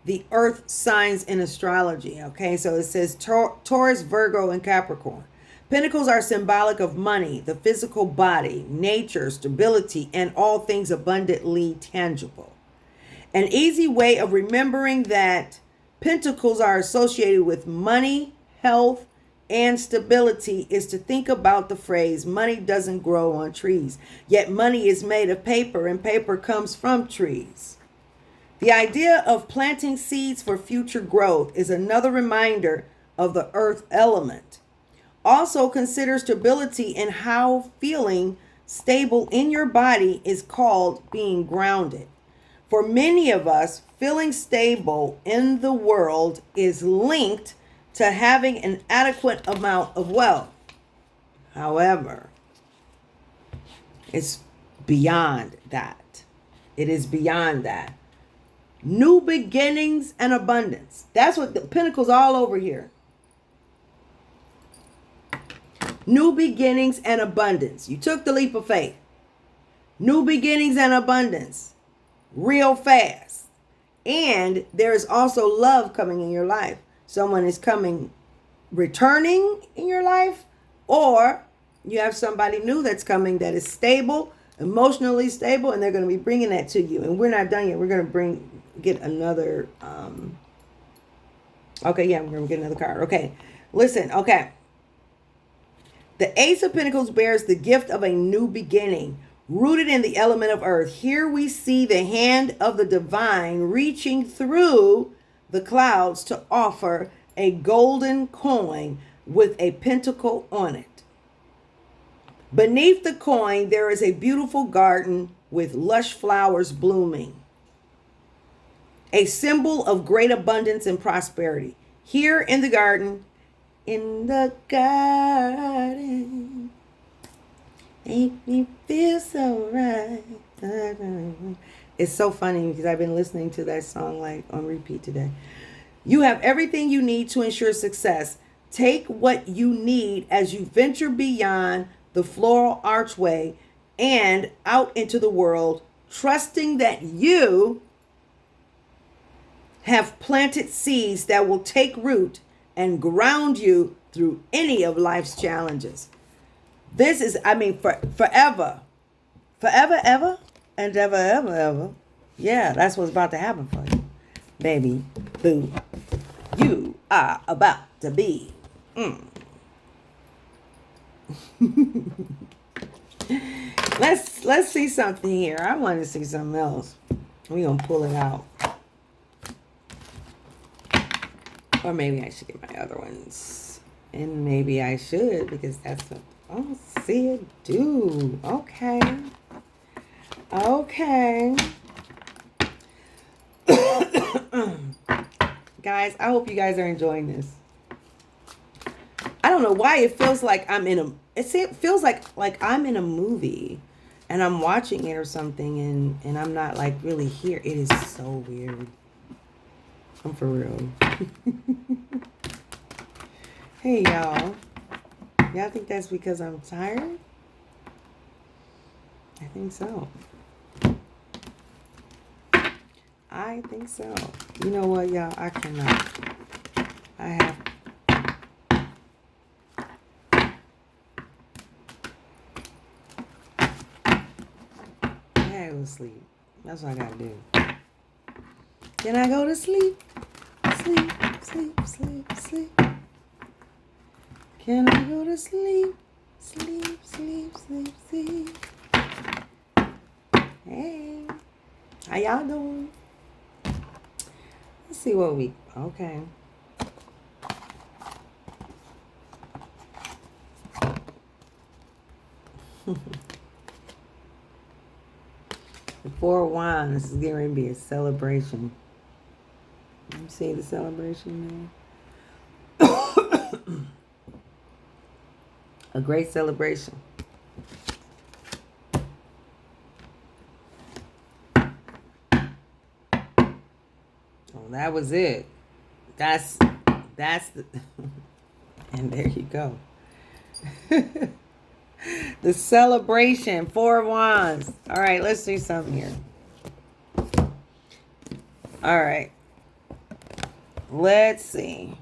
the earth signs in astrology. Okay, so it says Taurus, Virgo, and Capricorn. Pentacles are symbolic of money, the physical body, nature, stability, and all things abundantly tangible. An easy way of remembering that pentacles are associated with money, health, and stability is to think about the phrase, money doesn't grow on trees. Yet money is made of paper, and paper comes from trees. The idea of planting seeds for future growth is another reminder of the earth element. Also consider stability and how feeling stable in your body is called being grounded. For many of us, feeling stable in the world is linked to having an adequate amount of wealth. However, it's beyond that. It is beyond that. New beginnings and abundance. That's what the Pentacles all over here. New beginnings and abundance. You took the leap of faith. New beginnings and abundance. Real fast. And there is also love coming in your life. Someone is coming, returning in your life, or you have somebody new that's coming that is stable, emotionally stable, and they're going to be bringing that to you. And we're not done yet. We're going to get another, okay, yeah, we're going to get another card. Okay, listen, okay. The Ace of Pentacles bears the gift of a new beginning, rooted in the element of earth. Here we see the hand of the divine reaching through the clouds to offer a golden coin with a pentacle on it. Beneath the coin, there is a beautiful garden with lush flowers blooming, a symbol of great abundance and prosperity. Here in the garden, make me feel so right. It's so funny because I've been listening to that song like on repeat today. You have everything you need to ensure success. Take what you need as you venture beyond the floral archway and out into the world, trusting that you have planted seeds that will take root and ground you through any of life's challenges. This is, forever, ever, and ever. Yeah, that's what's about to happen for you. Baby, boo, you are about to be. Let's see something here. I want to see something else. We're going to pull it out. Or maybe I should get my other ones. And maybe I should, because that's what, oh, see it do. Okay. Guys, I hope you guys are enjoying this. I don't know why it feels like I'm in a, it feels like I'm in a movie and I'm watching it or something and I'm not like really here. It is so weird. I'm for real. Hey, y'all. Y'all think that's because I'm tired? I think so. I think so. You know what, y'all? I cannot. I have. I gotta go to sleep. That's what I gotta do. Can I go to sleep? Sleep. Can I go to sleep? Sleep. Hey, how y'all doing? Let's see what we, okay. The Four of Wands is getting ready to be a celebration. You see the celebration there? A great celebration. Oh, that was it. That's the, and there you go. The celebration, Four of Wands. All right, let's do something here. All right. Let's see.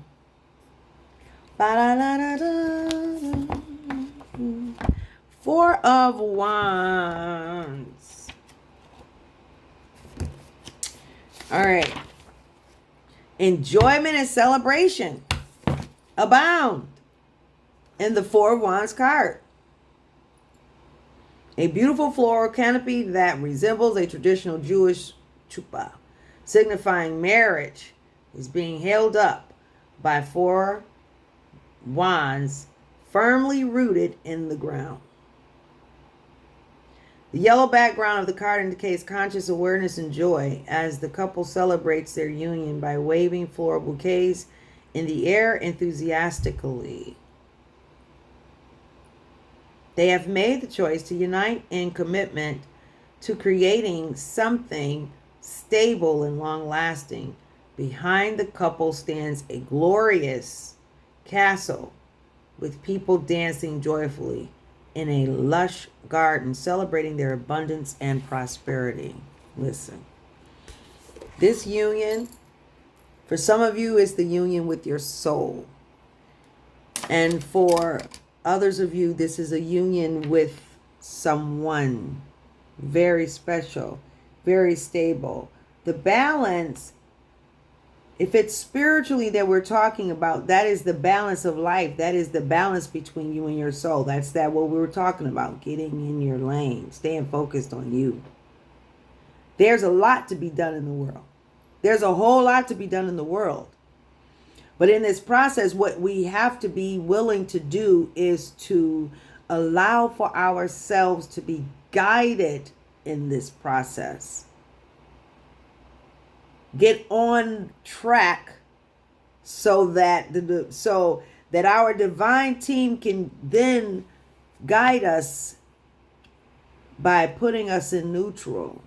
Ba-da-da-da-da. Four of Wands. All right. Enjoyment and celebration abound in the Four of Wands card. A beautiful floral canopy that resembles a traditional Jewish chuppah, signifying marriage, is being held up by four wands firmly rooted in the ground. The yellow background of the card indicates conscious awareness and joy as the couple celebrates their union by waving floral bouquets in the air enthusiastically. They have made the choice to unite in commitment to creating something stable and long-lasting. Behind the couple stands a glorious castle with people dancing joyfully in a lush garden, celebrating their abundance and prosperity. Listen, this union, for some of you, is the union with your soul. And for others of you, this is a union with someone very special, very stable. The balance, if it's spiritually that we're talking about, that is the balance of life. That is the balance between you and your soul. That's what we were talking about, getting in your lane, staying focused on you. There's a lot to be done in the world. There's a whole lot to be done in the world. But in this process, what we have to be willing to do is to allow for ourselves to be guided in this process. Get on track so that our divine team can then guide us by putting us in neutral,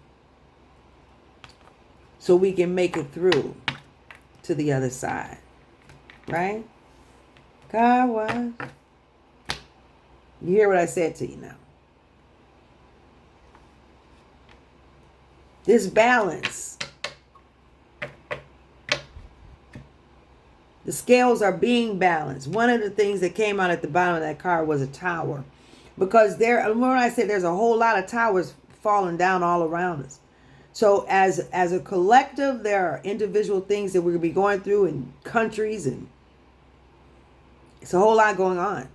so we can make it through to the other side. Right? God was. You hear what I said to you now. This balance. The scales are being balanced. One of the things that came out at the bottom of that card was a tower. Because when I say there's a whole lot of towers falling down all around us. So as a collective, there are individual things that we're going to be going through in countries, and it's a whole lot going on.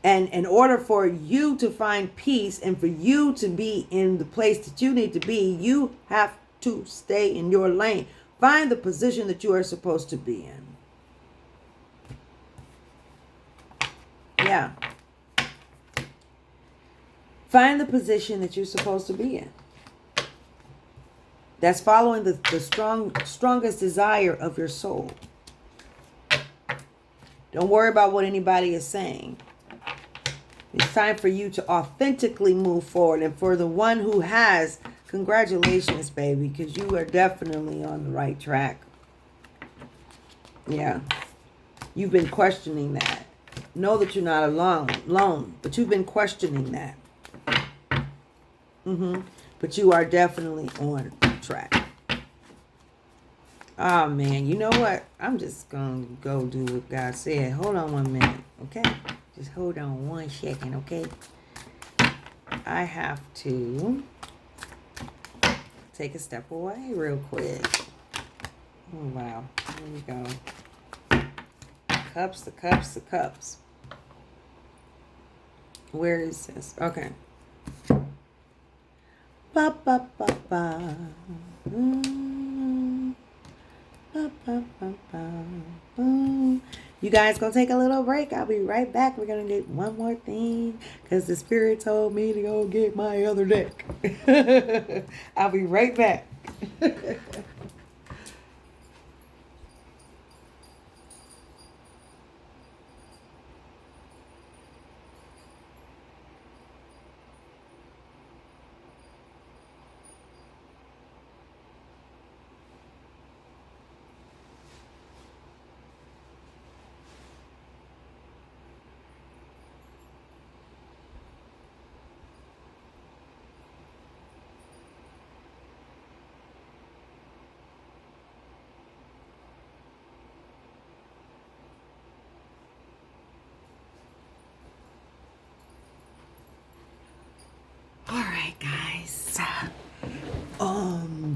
And in order for you to find peace and for you to be in the place that you need to be, you have to stay in your lane. Find the position that you are supposed to be in. Yeah. Find the position that you're supposed to be in. That's following the strongest desire of your soul. Don't worry about what anybody is saying. It's time for you to authentically move forward. And for the one who has, congratulations, baby, because you are definitely on the right track. Yeah. You've been questioning that. Know that you're not alone, but you've been questioning that. But you are definitely on track. Oh, man. You know what? I'm just going to go do what God said. Hold on 1 minute, okay? Just hold on 1 second, okay? I have to take a step away real quick. Oh, wow. Here we go. Cups, the cups, the cups. Where is this? Okay. Ba, ba, ba, ba. Ba, ba, ba, ba. You guys gonna take a little break? I'll be right back. We're gonna get one more thing because the spirit told me to go get my other deck. I'll be right back.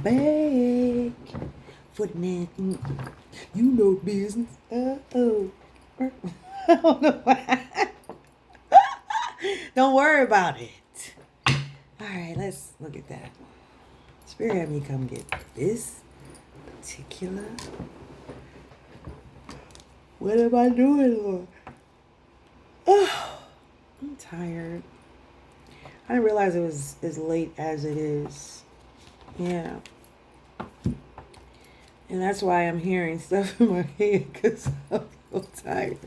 back. For the neck. You know business. Oh. I don't know why. Don't worry about it. All right, let's look at that. Spirit had me come get this particular. What am I doing, Lord? Oh, I'm tired. I didn't realize it was as late as it is. Yeah. And that's why I'm hearing stuff in my head, because I'm so tired.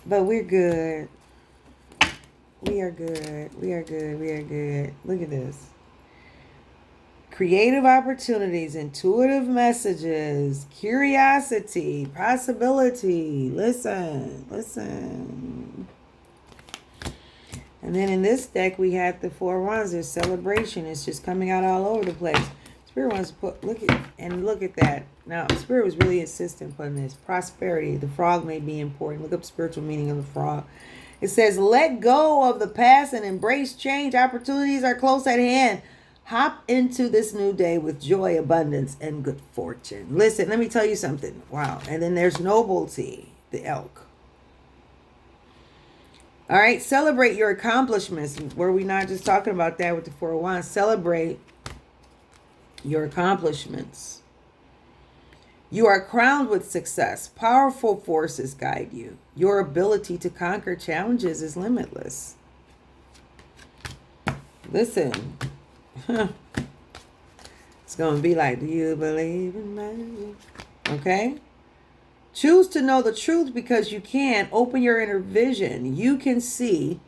But we're good. We are good. We are good. We are good. Look at this. Creative opportunities, intuitive messages, curiosity, possibility. Listen. And then in this deck, we had the 4 wands. There's celebration. It's just coming out all over the place. Spirit wants to put, look at that. Now, Spirit was really insistent on this. Prosperity. The frog may be important. Look up spiritual meaning of the frog. It says, let go of the past and embrace change. Opportunities are close at hand. Hop into this new day with joy, abundance, and good fortune. Listen, let me tell you something. Wow. And then there's nobility, the elk. All right. Celebrate your accomplishments. Were we not just talking about that with the 4 of Wands? Celebrate your accomplishments. You are crowned with success. Powerful forces guide you. Your ability to conquer challenges is limitless. Listen. It's going to be like, do you believe in magic? Okay? Choose to know the truth because you can. Open your inner vision. You can see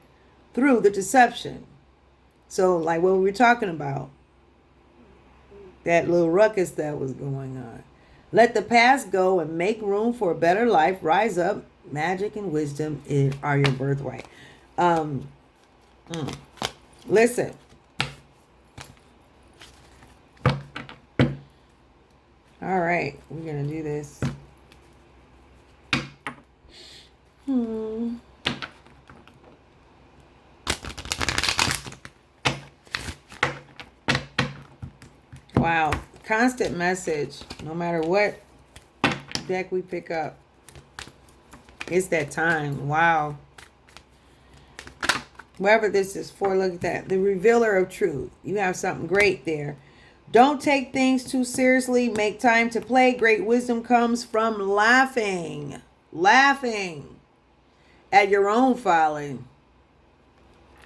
through the deception. So, like what we were talking about, that little ruckus that was going on. Let the past go and make room for a better life. Rise up. Magic and wisdom are your birthright. Listen. All right. We're going to do this. Wow. Constant message. No matter what deck we pick up. It's that time. Wow. Whoever this is for, look at that. The revealer of truth. You have something great there. Don't take things too seriously. Make time to play. Great wisdom comes from laughing. Laughing at your own folly.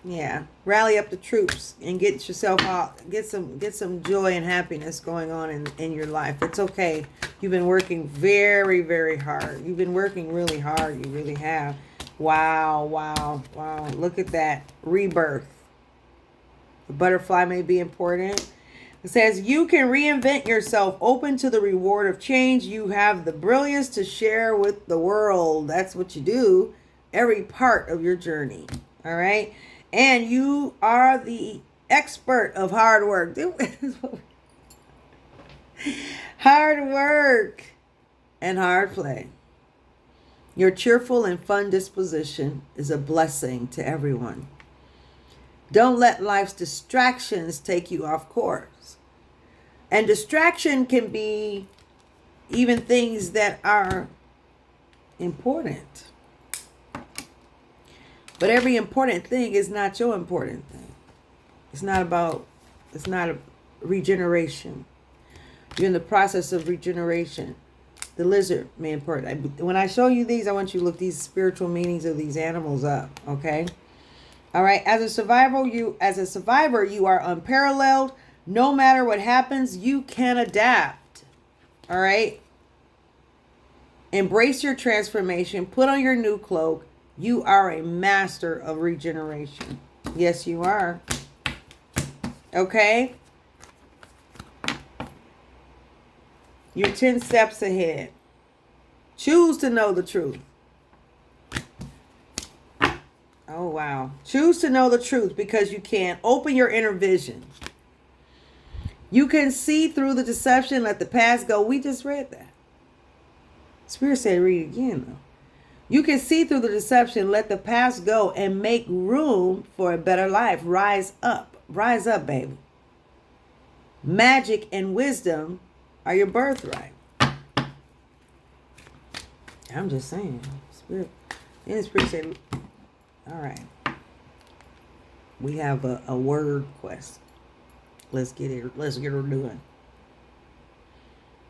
Yeah. Rally up the troops and get yourself out. Get some joy and happiness going on in your life. It's okay. You've been working very, very hard. You've been working really hard. You really have. Wow, wow, wow. Look at that. Rebirth. The butterfly may be important. It says, you can reinvent yourself. Open to the reward of change. You have the brilliance to share with the world. That's what you do every part of your journey. All right. And you are the expert of hard work. Hard work and hard play. Your cheerful and fun disposition is a blessing to everyone. Don't let life's distractions take you off course. And distraction can be even things that are important. But every important thing is not your important thing. It's not a regeneration. You're in the process of regeneration. The lizard may important. When I show you these, I want you to look these spiritual meanings of these animals up. Okay. All right. As a survivor, you are unparalleled. No matter what happens, you can adapt. All right. Embrace your transformation. Put on your new cloak. You are a master of regeneration. Yes, you are. Okay. You're 10 steps ahead. Choose to know the truth. Oh, wow. Choose to know the truth because you can. Open your inner vision. You can see through the deception. Let the past go. We just read that. Spirit said read it again, though. You can see through the deception. Let the past go and make room for a better life. Rise up. Rise up, baby. Magic and wisdom are your birthright. I'm just saying. Spirit. And Spirit said, all right. We have a word quest. Let's get her doing.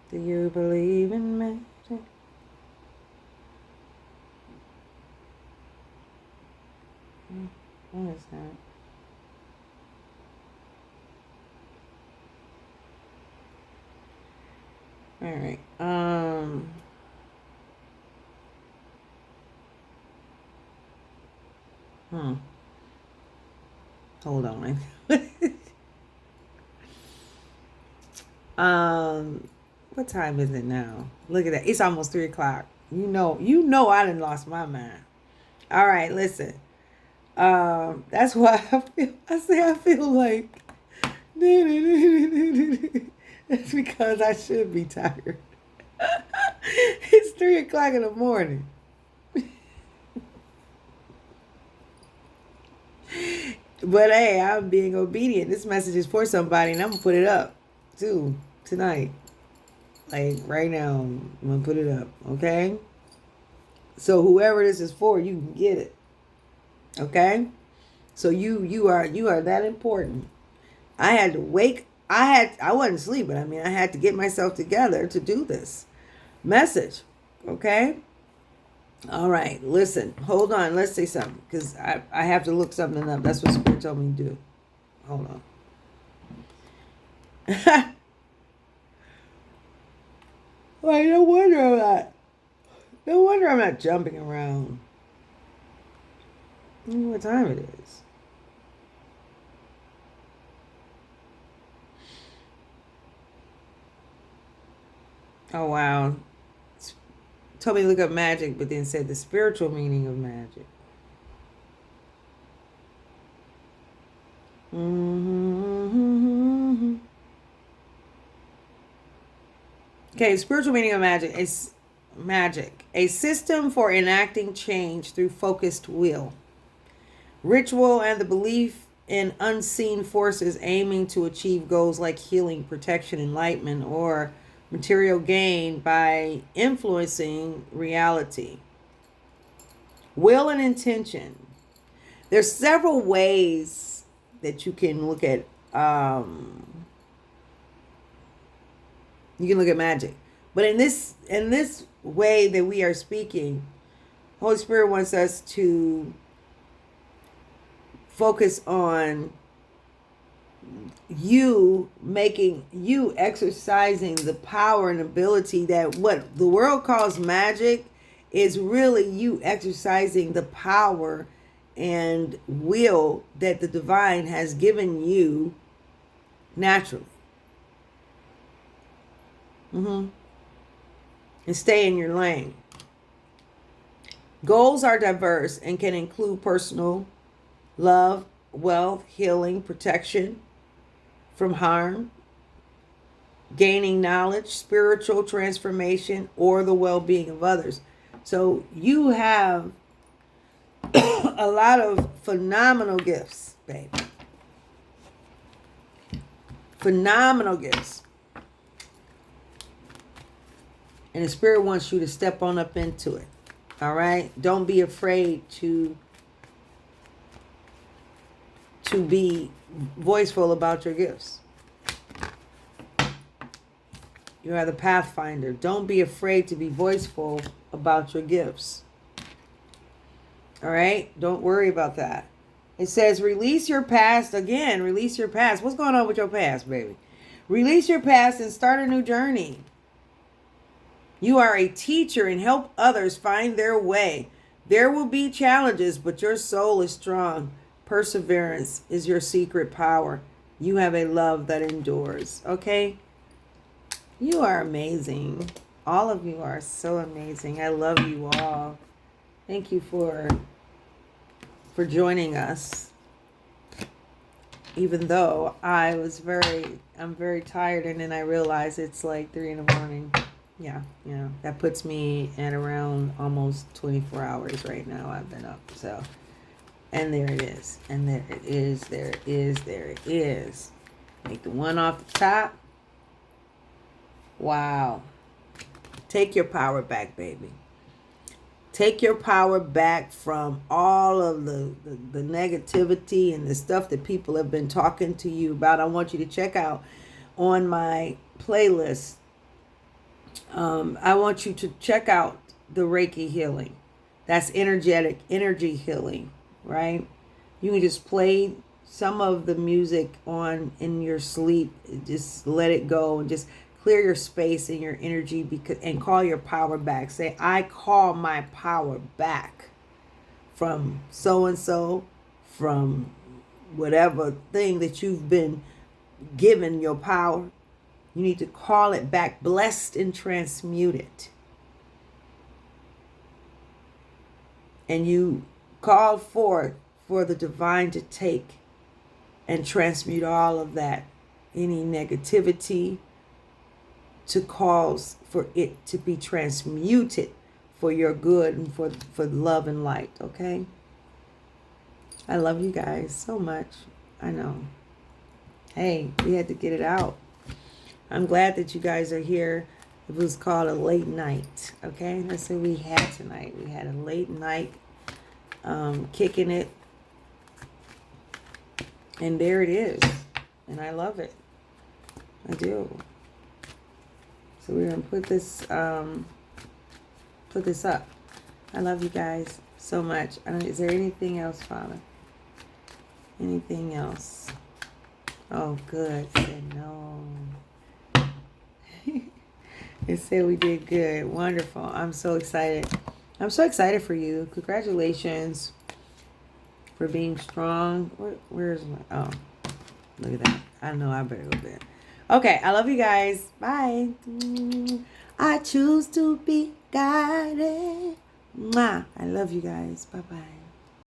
Do you believe in magic? What is that? All right. Hold on. What time is it now? Look at that. It's almost 3:00. You know I done lost my mind. All right, listen. That's why I feel like that's because I should be tired. It's 3:00 in the morning. But hey, I'm being obedient. This message is for somebody, and I'm gonna put it up too tonight. Like right now, I'm gonna put it up. Okay. So whoever this is for, you can get it. Okay. So you are that important. I had to wake. I wasn't sleeping. I mean, I had to get myself together to do this message. Okay. All right, listen, hold on. Let's say something because I have to look something up. That's what Spirit told me to do. Hold on. Why, no wonder I'm not jumping around. I don't know what time it is. Oh, wow. Told me to look up magic, but then said the spiritual meaning of magic. Okay, spiritual meaning of magic is magic, a system for enacting change through focused will, ritual, and the belief in unseen forces aiming to achieve goals like healing, protection, enlightenment, or material gain by influencing reality. Will and intention. There's several ways that you can look at magic. But in this way that we are speaking, Holy Spirit wants us to focus on you exercising the power and ability that what the world calls magic is really you exercising the power and will that the divine has given you naturally. And stay in your lane. Goals are diverse and can include personal, love, wealth, healing, protection from harm, gaining knowledge, spiritual transformation, or the well-being of others. So you have a lot of phenomenal gifts, babe. Phenomenal gifts. And the Spirit wants you to step on up into it. All right? Don't be afraid to be voiceful about your gifts. You are the pathfinder. Don't be afraid to be voiceful about your gifts. All right? Don't worry about that. It says release your past. Again, release your past. What's going on with your past, baby? Release your past and start a new journey. You are a teacher and help others find their way. There will be challenges, but your soul is strong. Perseverance is your secret power. You have a love that endures. Okay? You are amazing. All of you are so amazing. I love you all. Thank you for joining us. Even though I'm very tired, and then I realize it's like 3 a.m. Yeah, that puts me at around almost 24 hours right now. I've been up, so. And there it is. And there it is. There it is. There it is. Take the one off the top. Wow. Take your power back, baby. Take your power back from all of the negativity and the stuff that people have been talking to you about. I want you to check out on my playlist. I want you to check out the Reiki healing. That's energy healing, right? You can just play some of the music on in your sleep. Just let it go and just clear your space and your energy and call your power back. Say, I call my power back from so-and-so, from whatever thing that you've been given your power. You need to call it back, blessed and transmuted. And you call forth for the divine to take and transmute all of that, any negativity, to cause for it to be transmuted for your good and for love and light, okay? I love you guys so much. I know. Hey, we had to get it out. I'm glad that you guys are here. It was called a late night, okay? That's what we had tonight. We had a late night kicking it. And there it is. And I love it. I do. So we're going to put this up. I love you guys so much. Is there anything else, Father? Anything else? Oh, good. It said no. It said we did good. Wonderful. I'm so excited. I'm so excited for you. Congratulations for being strong. Where's my... Oh, look at that. I know I better go bed. Okay, I love you guys. Bye. I choose to be guided. Mwah. I love you guys. Bye-bye.